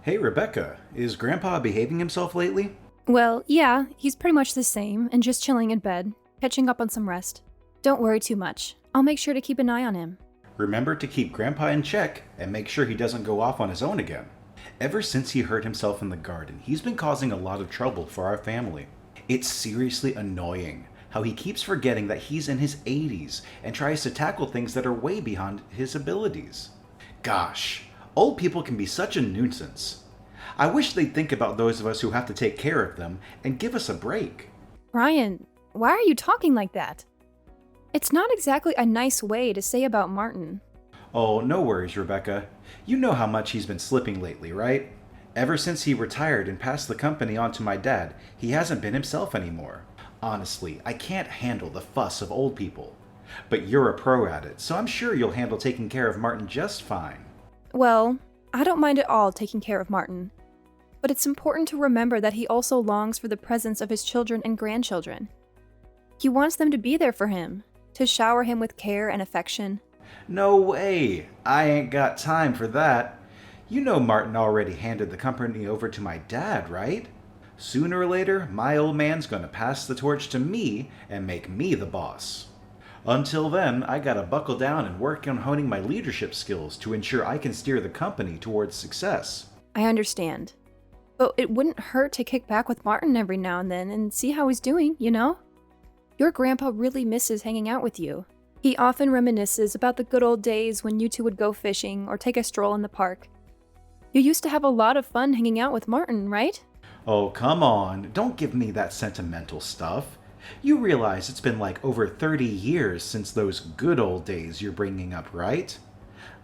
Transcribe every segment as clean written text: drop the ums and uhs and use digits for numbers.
Hey Rebecca, is Grandpa behaving himself lately? Well, yeah, he's pretty much the same and just chilling in bed, catching up on some rest. Don't worry too much. I'll make sure to keep an eye on him. Remember to keep Grandpa in check and make sure he doesn't go off on his own again. Ever since he hurt himself in the garden, he's been causing a lot of trouble for our family. It's seriously annoying how he keeps forgetting that he's in his 80s and tries to tackle things that are way beyond his abilities. Gosh, old people can be such a nuisance. I wish they'd think about those of us who have to take care of them and give us a break. Ryan, why are you talking like that? It's not exactly a nice way to say about Martin. Oh, no worries, Rebecca. You know how much he's been slipping lately, right? Ever since he retired and passed the company on to my dad, he hasn't been himself anymore. Honestly, I can't handle the fuss of old people. But you're a pro at it, so I'm sure you'll handle taking care of Martin just fine. Well, I don't mind at all taking care of Martin. But it's important to remember that he also longs for the presence of his children and grandchildren. He wants them to be there for him, to shower him with care and affection. No way! I ain't got time for that. You know Martin already handed the company over to my dad, right? Sooner or later, my old man's gonna pass the torch to me and make me the boss. Until then, I gotta buckle down and work on honing my leadership skills to ensure I can steer the company towards success. I understand. But it wouldn't hurt to kick back with Martin every now and then and see how he's doing, you know? Your grandpa really misses hanging out with you. He often reminisces about the good old days when you two would go fishing or take a stroll in the park. You used to have a lot of fun hanging out with Martin, right? Oh, come on, don't give me that sentimental stuff. You realize it's been like over 30 years since those good old days you're bringing up, right?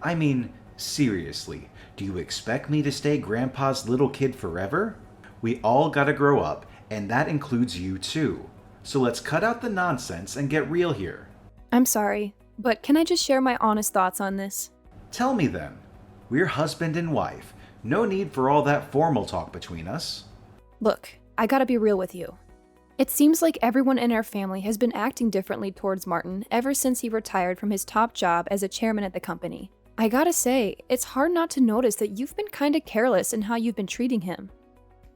I mean, seriously, do you expect me to stay Grandpa's little kid forever? We all gotta grow up, and that includes you too. So let's cut out the nonsense and get real here. I'm sorry, but can I just share my honest thoughts on this? Tell me then. We're husband and wife. No need for all that formal talk between us. Look, I gotta be real with you. It seems like everyone in our family has been acting differently towards Martin ever since he retired from his top job as a chairman at the company. I gotta say, it's hard not to notice that you've been kinda careless in how you've been treating him.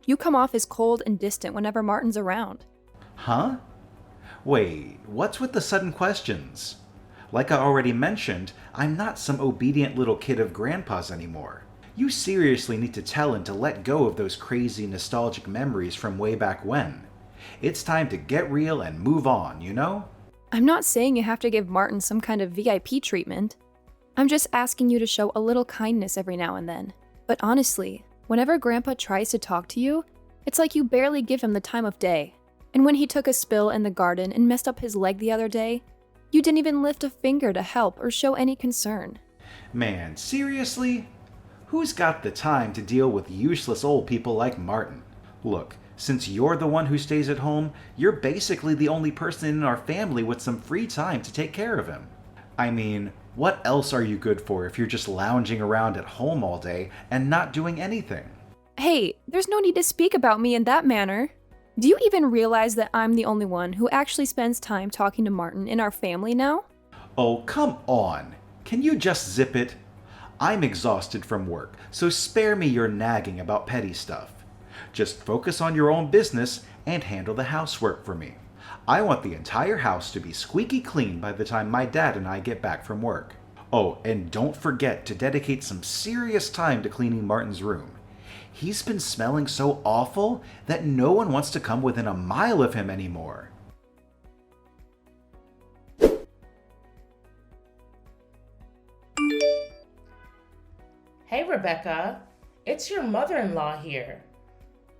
You come off as cold and distant whenever Martin's around. Huh? Wait, what's with the sudden questions? Like I already mentioned, I'm not some obedient little kid of Grandpa's anymore. You seriously need to tell him to let go of those crazy nostalgic memories from way back when. It's time to get real and move on, you know? I'm not saying you have to give Martin some kind of VIP treatment. I'm just asking you to show a little kindness every now and then. But honestly, whenever Grandpa tries to talk to you, it's like you barely give him the time of day. And when he took a spill in the garden and messed up his leg the other day, you didn't even lift a finger to help or show any concern. Man, seriously? Who's got the time to deal with useless old people like Martin? Look, since you're the one who stays at home, you're basically the only person in our family with some free time to take care of him. I mean, what else are you good for if you're just lounging around at home all day and not doing anything? Hey, there's no need to speak about me in that manner. Do you even realize that I'm the only one who actually spends time talking to Martin in our family now? Oh, come on. Can you just zip it? I'm exhausted from work, so spare me your nagging about petty stuff. Just focus on your own business and handle the housework for me. I want the entire house to be squeaky clean by the time my dad and I get back from work. Oh, and don't forget to dedicate some serious time to cleaning Martin's room. He's been smelling so awful that no one wants to come within a mile of him anymore. Hey Rebecca, it's your mother-in-law here.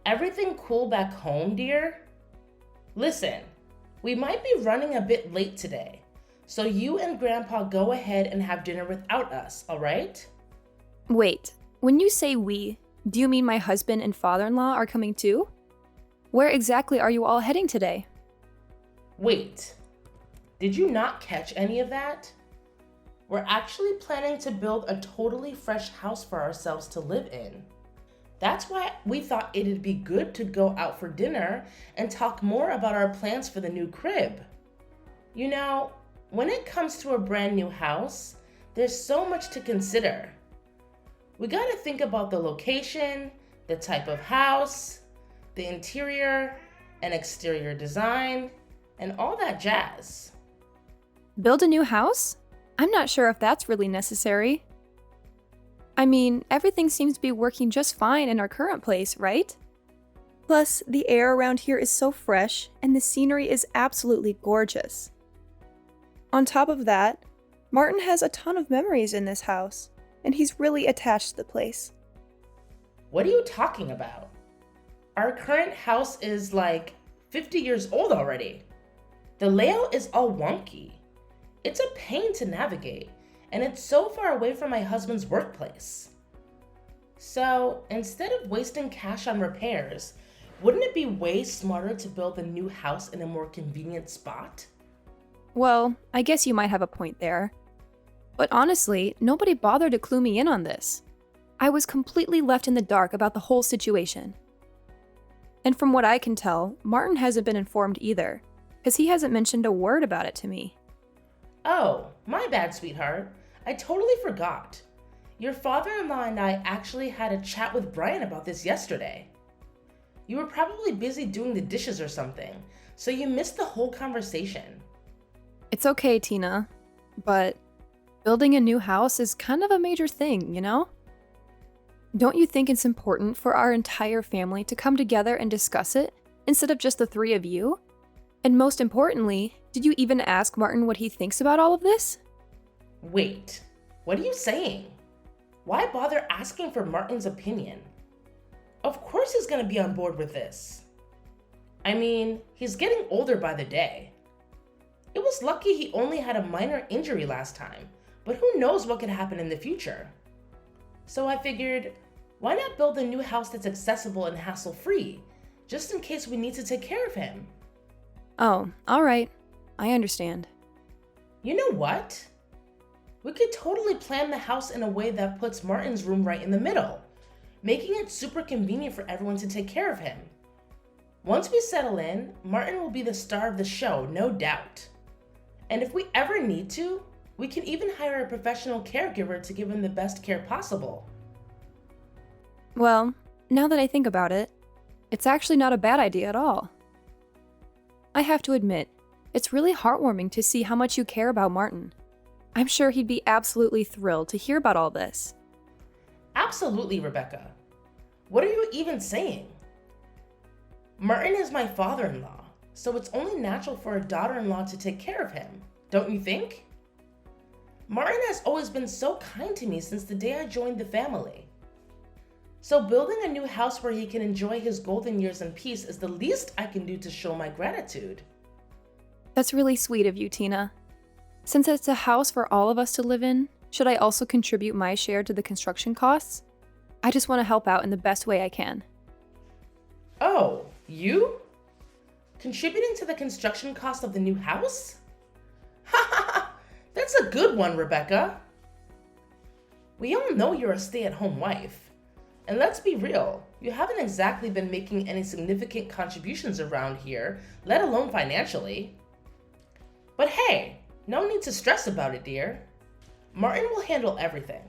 Everything cool back home, dear? Listen, we might be running a bit late today, so you and Grandpa go ahead and have dinner without us, all right? Wait, when you say we, do you mean my husband and father-in-law are coming too? Where exactly are you all heading today? Wait, did you not catch any of that? We're actually planning to build a totally fresh house for ourselves to live in. That's why we thought it'd be good to go out for dinner and talk more about our plans for the new crib. You know, when it comes to a brand new house, there's so much to consider. We gotta think about the location, the type of house, the interior and exterior design, and all that jazz. Build a new house? I'm not sure if that's really necessary. I mean, everything seems to be working just fine in our current place, right? Plus, the air around here is so fresh, and the scenery is absolutely gorgeous. On top of that, Martin has a ton of memories in this house, and he's really attached to the place. What are you talking about? Our current house is like 50 years old already. The layout is all wonky. It's a pain to navigate, and it's so far away from my husband's workplace. So instead of wasting cash on repairs, wouldn't it be way smarter to build a new house in a more convenient spot? Well, I guess you might have a point there. But honestly, nobody bothered to clue me in on this. I was completely left in the dark about the whole situation. And from what I can tell, Martin hasn't been informed either, because he hasn't mentioned a word about it to me. Oh, my bad, sweetheart. I totally forgot. Your father-in-law and I actually had a chat with Brian about this yesterday. You were probably busy doing the dishes or something, so you missed the whole conversation. It's okay, Tina, but building a new house is kind of a major thing, you know? Don't you think it's important for our entire family to come together and discuss it, instead of just the three of you? And most importantly, did you even ask Martin what he thinks about all of this? Wait, what are you saying? Why bother asking for Martin's opinion? Of course he's gonna be on board with this. I mean, he's getting older by the day. It was lucky he only had a minor injury last time, but who knows what could happen in the future. So I figured, why not build a new house that's accessible and hassle-free, just in case we need to take care of him? Oh, alright. I understand. You know what? We could totally plan the house in a way that puts Martin's room right in the middle, making it super convenient for everyone to take care of him. Once we settle in, Martin will be the star of the show, no doubt. And if we ever need to, we can even hire a professional caregiver to give him the best care possible. Well, now that I think about it, it's actually not a bad idea at all. I have to admit, it's really heartwarming to see how much you care about Martin. I'm sure he'd be absolutely thrilled to hear about all this. Absolutely, Rebecca. What are you even saying? Martin is my father-in-law, so it's only natural for a daughter-in-law to take care of him, don't you think? Martin has always been so kind to me since the day I joined the family. So building a new house where he can enjoy his golden years in peace is the least I can do to show my gratitude. That's really sweet of you, Tina. Since it's a house for all of us to live in, should I also contribute my share to the construction costs? I just want to help out in the best way I can. Oh, you? Contributing to the construction cost of the new house? Ha ha ha! That's a good one, Rebecca. We all know you're a stay-at-home wife. And let's be real, you haven't exactly been making any significant contributions around here, let alone financially. But hey, no need to stress about it, dear. Martin will handle everything.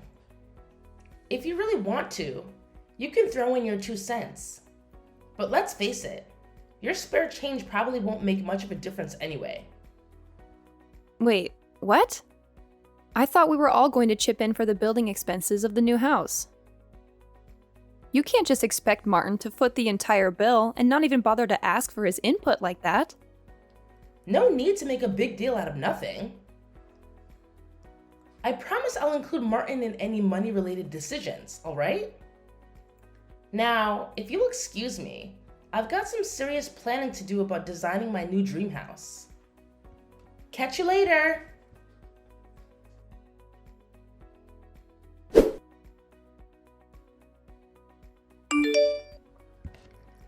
If you really want to, you can throw in your 2 cents. But let's face it, your spare change probably won't make much of a difference anyway. Wait, what? I thought we were all going to chip in for the building expenses of the new house. You can't just expect Martin to foot the entire bill and not even bother to ask for his input like that. No need to make a big deal out of nothing. I promise I'll include Martin in any money-related decisions, alright? Now, if you'll excuse me, I've got some serious planning to do about designing my new dream house. Catch you later!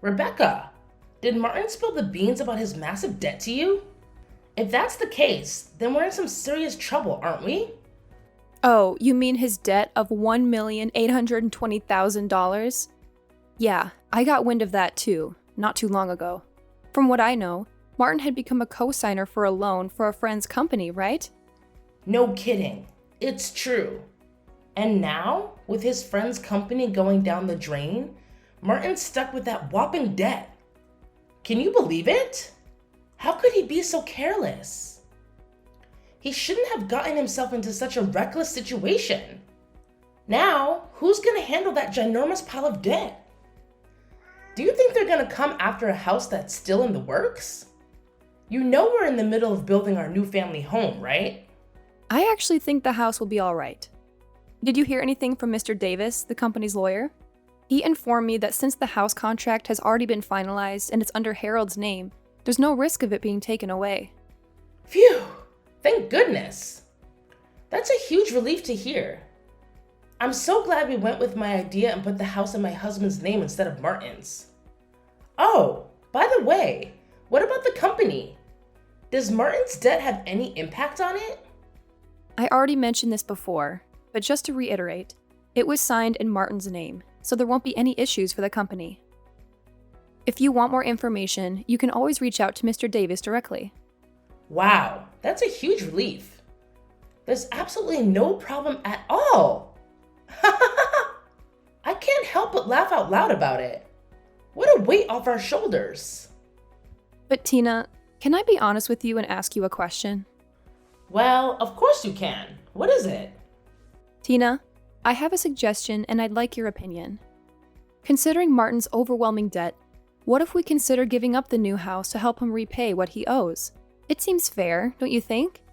Rebecca, did Martin spill the beans about his massive debt to you? If that's the case, then we're in some serious trouble, aren't we? Oh, you mean his debt of $1,820,000? Yeah, I got wind of that too, not too long ago. From what I know, Martin had become a co-signer for a loan for a friend's company, right? No kidding. It's true. And now, with his friend's company going down the drain, Martin's stuck with that whopping debt. Can you believe it? How could he be so careless? He shouldn't have gotten himself into such a reckless situation. Now, who's gonna handle that ginormous pile of debt? Do you think they're gonna come after a house that's still in the works? You know we're in the middle of building our new family home, right? I actually think the house will be all right. Did you hear anything from Mr. Davis, the company's lawyer? He informed me that since the house contract has already been finalized and it's under Harold's name, there's no risk of it being taken away. Phew! Thank goodness! That's a huge relief to hear. I'm so glad we went with my idea and put the house in my husband's name instead of Martin's. Oh, by the way, what about the company? Does Martin's debt have any impact on it? I already mentioned this before, but just to reiterate, it was signed in Martin's name, so there won't be any issues for the company. If you want more information, you can always reach out to Mr. Davis directly. Wow, that's a huge relief. There's absolutely no problem at all. I can't help but laugh out loud about it. What a weight off our shoulders. But Tina, can I be honest with you and ask you a question? Well, of course you can. What is it? Tina, I have a suggestion and I'd like your opinion. Considering Martin's overwhelming debt, what if we consider giving up the new house to help him repay what he owes? It seems fair, don't you think?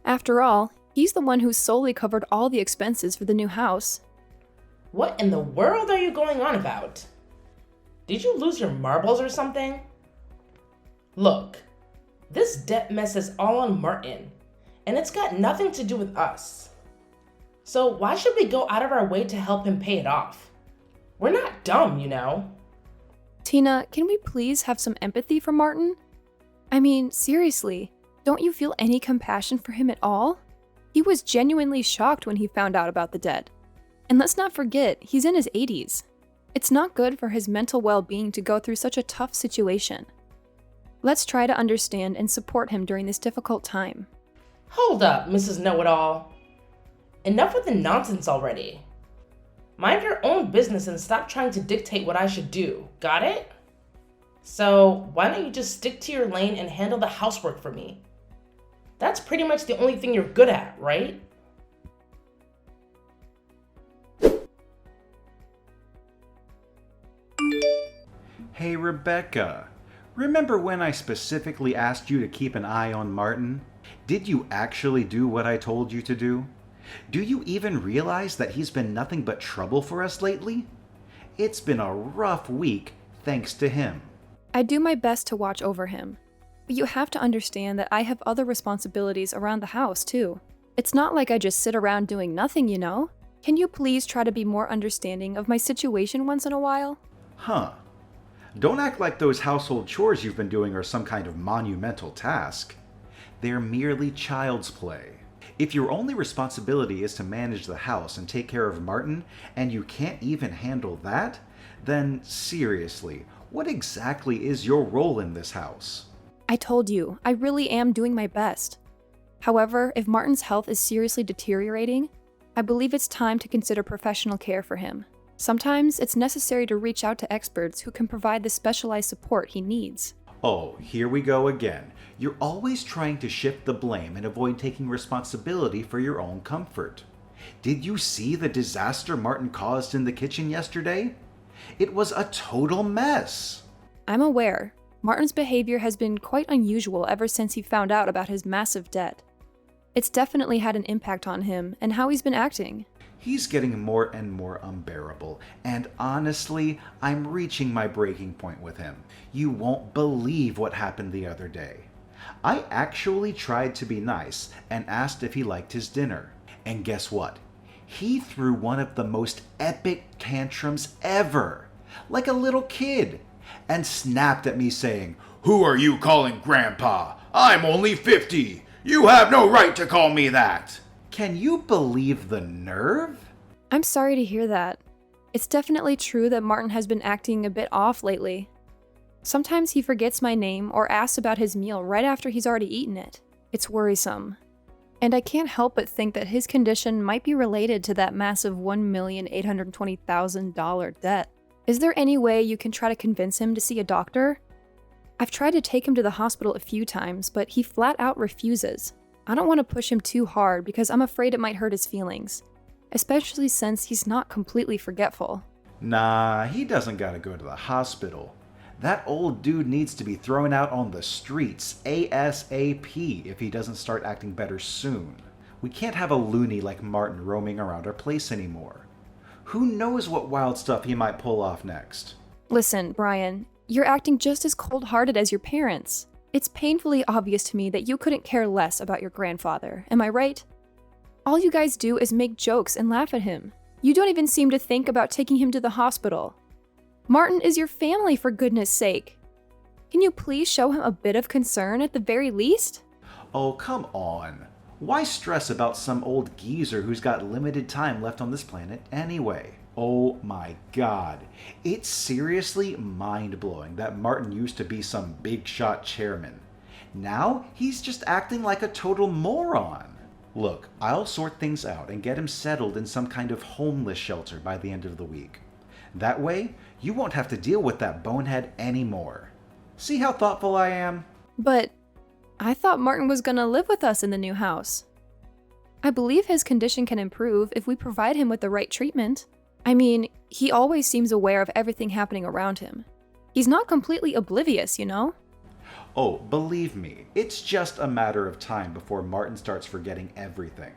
After all, he's the one who's solely covered all the expenses for the new house. What in the world are you going on about? Did you lose your marbles or something? Look, this debt mess is all on Martin, and it's got nothing to do with us. So why should we go out of our way to help him pay it off? We're not dumb, you know. Tina, can we please have some empathy for Martin? I mean, seriously, don't you feel any compassion for him at all? He was genuinely shocked when he found out about the debt. And let's not forget, he's in his 80s. It's not good for his mental well-being to go through such a tough situation. Let's try to understand and support him during this difficult time. Hold up, Mrs. Know-It-All. Enough with the nonsense already. Mind your own business and stop trying to dictate what I should do. Got it? So why don't you just stick to your lane and handle the housework for me? That's pretty much the only thing you're good at, right? Hey Rebecca, remember when I specifically asked you to keep an eye on Martin? Did you actually do what I told you to do? Do you even realize that he's been nothing but trouble for us lately? It's been a rough week thanks to him. I do my best to watch over him, but you have to understand that I have other responsibilities around the house too. It's not like I just sit around doing nothing, you know? Can you please try to be more understanding of my situation once in a while? Huh. Don't act like those household chores you've been doing are some kind of monumental task. They're merely child's play. If your only responsibility is to manage the house and take care of Martin, and you can't even handle that, then seriously, what exactly is your role in this house? I told you, I really am doing my best. However, if Martin's health is seriously deteriorating, I believe it's time to consider professional care for him. Sometimes it's necessary to reach out to experts who can provide the specialized support he needs. Oh, here we go again. You're always trying to shift the blame and avoid taking responsibility for your own comfort. Did you see the disaster Martin caused in the kitchen yesterday? It was a total mess. I'm aware. Martin's behavior has been quite unusual ever since he found out about his massive debt. It's definitely had an impact on him and how he's been acting. He's getting more and more unbearable, and honestly, I'm reaching my breaking point with him. You won't believe what happened the other day. I actually tried to be nice and asked if he liked his dinner. And guess what? He threw one of the most epic tantrums ever, like a little kid, and snapped at me saying, "Who are you calling Grandpa? I'm only 50. You have no right to call me that." Can you believe the nerve? I'm sorry to hear that. It's definitely true that Martin has been acting a bit off lately. Sometimes he forgets my name or asks about his meal right after he's already eaten it. It's worrisome. And I can't help but think that his condition might be related to that massive $1,820,000 debt. Is there any way you can try to convince him to see a doctor? I've tried to take him to the hospital a few times, but he flat out refuses. I don't want to push him too hard because I'm afraid it might hurt his feelings, especially since he's not completely forgetful. Nah, he doesn't gotta go to the hospital. That old dude needs to be thrown out on the streets ASAP if he doesn't start acting better soon. We can't have a loony like Martin roaming around our place anymore. Who knows what wild stuff he might pull off next? Listen, Brian, you're acting just as cold-hearted as your parents. It's painfully obvious to me that you couldn't care less about your grandfather, am I right? All you guys do is make jokes and laugh at him. You don't even seem to think about taking him to the hospital. Martin is your family, for goodness sake. Can you please show him a bit of concern at the very least? Oh, come on. Why stress about some old geezer who's got limited time left on this planet anyway? Oh my god. It's seriously mind-blowing that Martin used to be some big-shot chairman. Now he's just acting like a total moron. Look, I'll sort things out and get him settled in some kind of homeless shelter by the end of the week. That way, you won't have to deal with that bonehead anymore. See how thoughtful I am? But I thought Martin was gonna live with us in the new house. I believe his condition can improve if we provide him with the right treatment. I mean, he always seems aware of everything happening around him. He's not completely oblivious, you know? Oh, believe me, it's just a matter of time before Martin starts forgetting everything.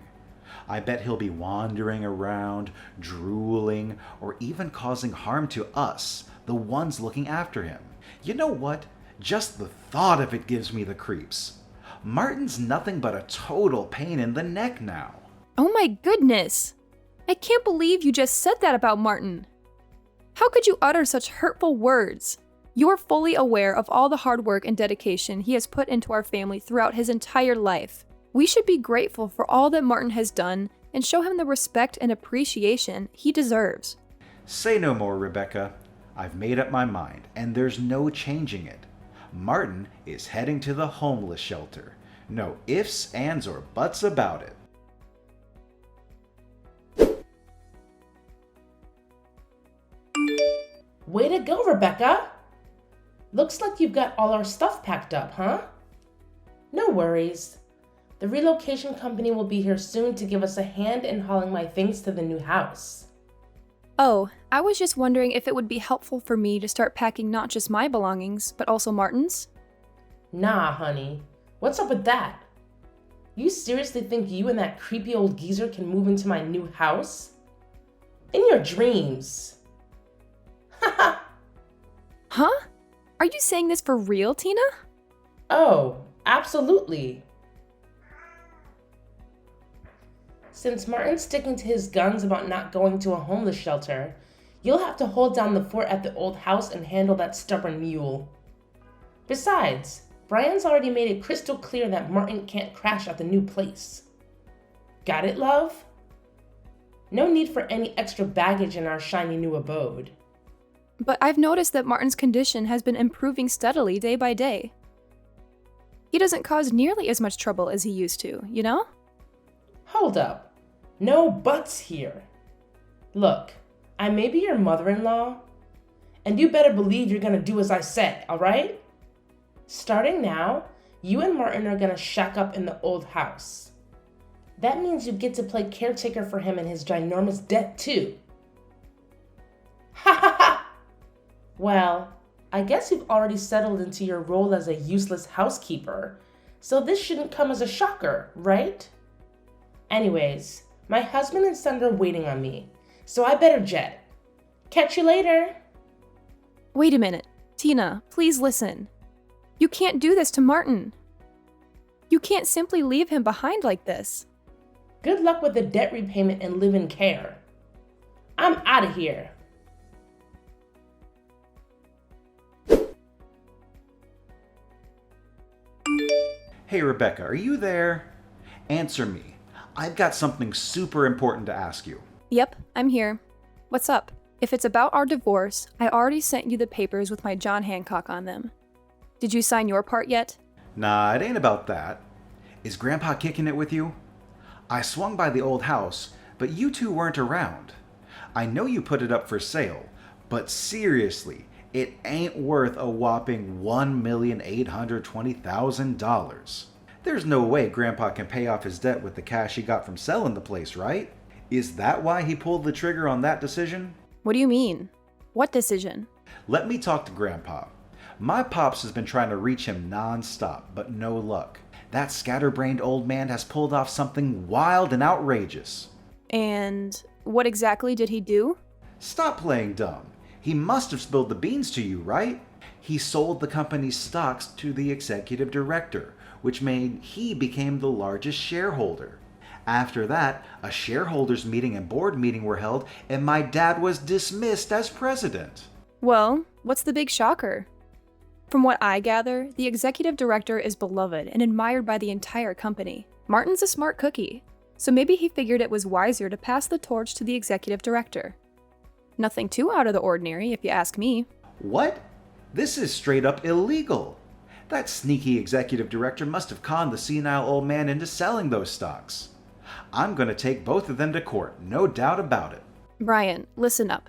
I bet he'll be wandering around, drooling, or even causing harm to us, the ones looking after him. You know what? Just the thought of it gives me the creeps. Martin's nothing but a total pain in the neck now. Oh my goodness! I can't believe you just said that about Martin. How could you utter such hurtful words? You're fully aware of all the hard work and dedication he has put into our family throughout his entire life. We should be grateful for all that Martin has done and show him the respect and appreciation he deserves. Say no more, Rebecca. I've made up my mind, and there's no changing it. Martin is heading to the homeless shelter. No ifs, ands, or buts about it. Way to go, Rebecca! Looks like you've got all our stuff packed up, huh? No worries. The relocation company will be here soon to give us a hand in hauling my things to the new house. Oh, I was just wondering if it would be helpful for me to start packing not just my belongings, but also Martin's? Nah, honey. What's up with that? You seriously think you and that creepy old geezer can move into my new house? In your dreams. Haha. Huh? Are you saying this for real, Tina? Oh, absolutely. Since Martin's sticking to his guns about not going to a homeless shelter, you'll have to hold down the fort at the old house and handle that stubborn mule. Besides, Brian's already made it crystal clear that Martin can't crash at the new place. Got it, love? No need for any extra baggage in our shiny new abode. But I've noticed that Martin's condition has been improving steadily day by day. He doesn't cause nearly as much trouble as he used to, you know? Hold up. No buts here. Look, I may be your mother-in-law, and you better believe you're gonna do as I said, alright? Starting now, you and Martin are gonna shack up in the old house. That means you get to play caretaker for him and his ginormous debt too. Ha ha ha! Well, I guess you've already settled into your role as a useless housekeeper, so this shouldn't come as a shocker, right? Anyways, my husband and son are waiting on me, so I better jet. Catch you later. Wait a minute. Tina, please listen. You can't do this to Martin. You can't simply leave him behind like this. Good luck with the debt repayment and live in care. I'm out of here. Hey, Rebecca, are you there? Answer me. I've got something super important to ask you. Yep, I'm here. What's up? If it's about our divorce, I already sent you the papers with my John Hancock on them. Did you sign your part yet? Nah, it ain't about that. Is Grandpa kicking it with you? I swung by the old house, but you two weren't around. I know you put it up for sale, but seriously, it ain't worth a whopping $1,820,000. There's no way Grandpa can pay off his debt with the cash he got from selling the place, right? Is that why he pulled the trigger on that decision? What do you mean? What decision? Let me talk to Grandpa. My pops has been trying to reach him non-stop, but no luck. That scatterbrained old man has pulled off something wild and outrageous. And what exactly did he do? Stop playing dumb. He must have spilled the beans to you, right? He sold the company's stocks to the executive director, which made he became the largest shareholder. After that, a shareholders meeting and board meeting were held, and my dad was dismissed as president. Well, what's the big shocker? From what I gather, the executive director is beloved and admired by the entire company. Martin's a smart cookie, so maybe he figured it was wiser to pass the torch to the executive director. Nothing too out of the ordinary, if you ask me. What? This is straight up illegal. That sneaky executive director must have conned the senile old man into selling those stocks. I'm going to take both of them to court, no doubt about it. Brian, listen up.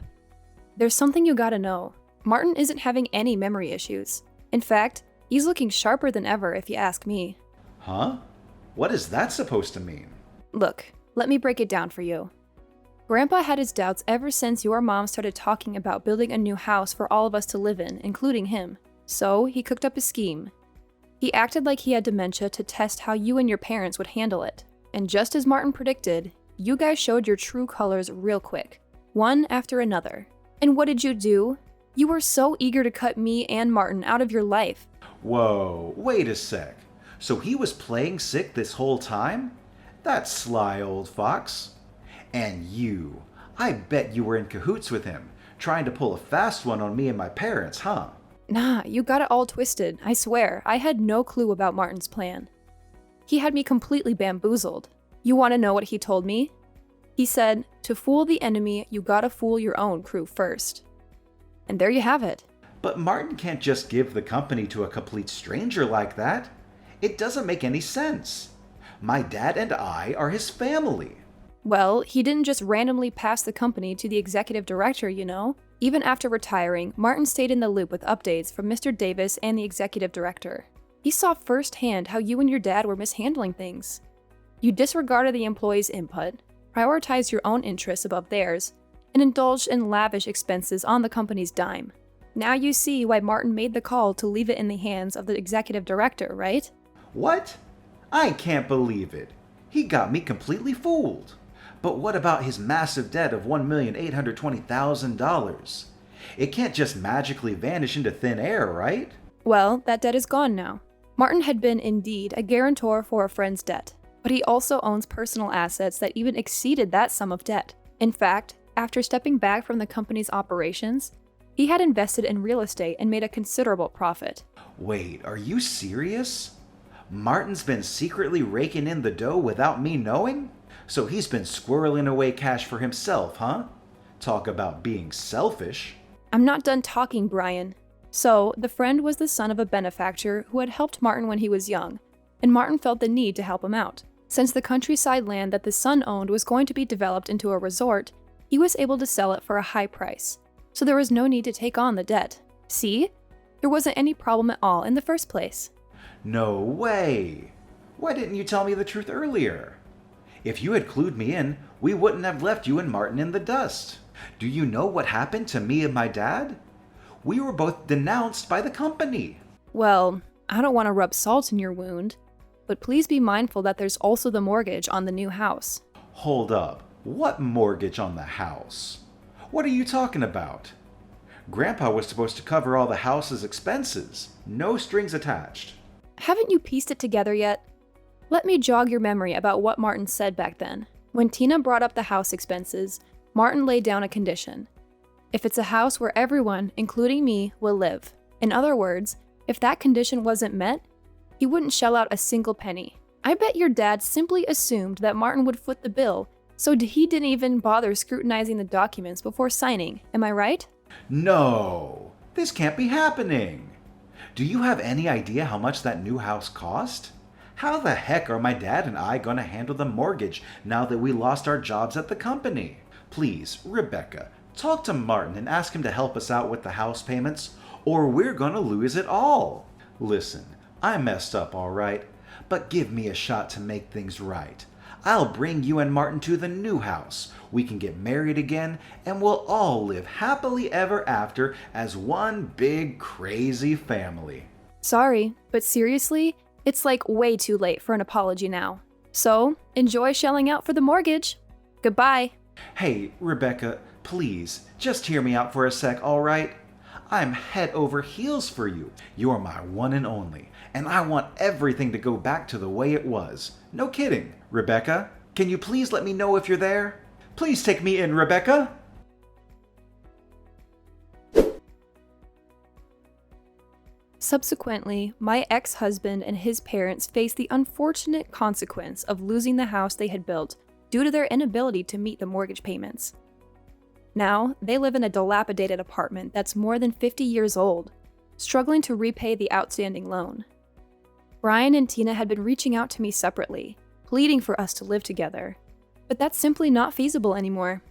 There's something you gotta know. Martin isn't having any memory issues. In fact, he's looking sharper than ever, if you ask me. Huh? What is that supposed to mean? Look, let me break it down for you. Grandpa had his doubts ever since your mom started talking about building a new house for all of us to live in, including him. So, he cooked up a scheme. He acted like he had dementia to test how you and your parents would handle it. And just as Martin predicted, you guys showed your true colors real quick, one after another. And what did you do? You were so eager to cut me and Martin out of your life. Whoa, wait a sec. So he was playing sick this whole time? That sly old fox. And you, I bet you were in cahoots with him, trying to pull a fast one on me and my parents, huh? Nah, you got it all twisted, I swear. I had no clue about Martin's plan. He had me completely bamboozled. You want to know what he told me? He said, to fool the enemy, you gotta fool your own crew first. And there you have it. But Martin can't just give the company to a complete stranger like that. It doesn't make any sense. My dad and I are his family. Well, he didn't just randomly pass the company to the executive director, you know. Even after retiring, Martin stayed in the loop with updates from Mr. Davis and the executive director. He saw firsthand how you and your dad were mishandling things. You disregarded the employees' input, prioritized your own interests above theirs, and indulged in lavish expenses on the company's dime. Now you see why Martin made the call to leave it in the hands of the executive director, right? What? I can't believe it. He got me completely fooled. But what about his massive debt of $1,820,000? It can't just magically vanish into thin air, right? Well, that debt is gone now. Martin had been indeed a guarantor for a friend's debt, but he also owns personal assets that even exceeded that sum of debt. In fact, after stepping back from the company's operations, he had invested in real estate and made a considerable profit. Wait, are you serious? Martin's been secretly raking in the dough without me knowing? So he's been squirreling away cash for himself, huh? Talk about being selfish. I'm not done talking, Brian. So, the friend was the son of a benefactor who had helped Martin when he was young, and Martin felt the need to help him out. Since the countryside land that the son owned was going to be developed into a resort, he was able to sell it for a high price, so there was no need to take on the debt. See? There wasn't any problem at all in the first place. No way! Why didn't you tell me the truth earlier? If you had clued me in, we wouldn't have left you and Martin in the dust. Do you know what happened to me and my dad? We were both denounced by the company. Well, I don't want to rub salt in your wound, but please be mindful that there's also the mortgage on the new house. Hold up. What mortgage on the house? What are you talking about? Grandpa was supposed to cover all the house's expenses. No strings attached. Haven't you pieced it together yet? Let me jog your memory about what Martin said back then. When Tina brought up the house expenses, Martin laid down a condition. If it's a house where everyone, including me, will live. In other words, if that condition wasn't met, he wouldn't shell out a single penny. I bet your dad simply assumed that Martin would foot the bill, so he didn't even bother scrutinizing the documents before signing. Am I right? No, this can't be happening. Do you have any idea how much that new house cost? How the heck are my dad and I going to handle the mortgage now that we lost our jobs at the company? Please, Rebecca, talk to Martin and ask him to help us out with the house payments, or we're going to lose it all. Listen, I messed up, all right, but give me a shot to make things right. I'll bring you and Martin to the new house. We can get married again, and we'll all live happily ever after as one big crazy family. Sorry, but seriously, it's like way too late for an apology now. So, enjoy shelling out for the mortgage. Goodbye. Hey, Rebecca, please, just hear me out for a sec, all right? I'm head over heels for you. You're my one and only, and I want everything to go back to the way it was. No kidding. Rebecca, can you please let me know if you're there? Please take me in, Rebecca. Subsequently, my ex-husband and his parents faced the unfortunate consequence of losing the house they had built due to their inability to meet the mortgage payments. Now, they live in a dilapidated apartment that's more than 50 years old, struggling to repay the outstanding loan. Brian and Tina had been reaching out to me separately, pleading for us to live together, but that's simply not feasible anymore.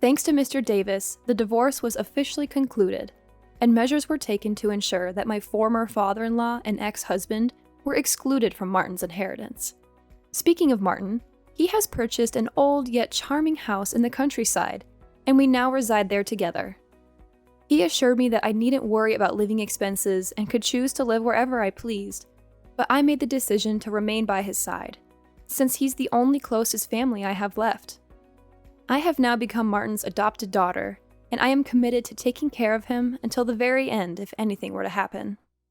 Thanks to Mr. Davis, the divorce was officially concluded, and measures were taken to ensure that my former father-in-law and ex-husband were excluded from Martin's inheritance. Speaking of Martin, he has purchased an old yet charming house in the countryside, and we now reside there together. He assured me that I needn't worry about living expenses and could choose to live wherever I pleased, but I made the decision to remain by his side, since he's the only closest family I have left. I have now become Martin's adopted daughter, and I am committed to taking care of him until the very end if anything were to happen.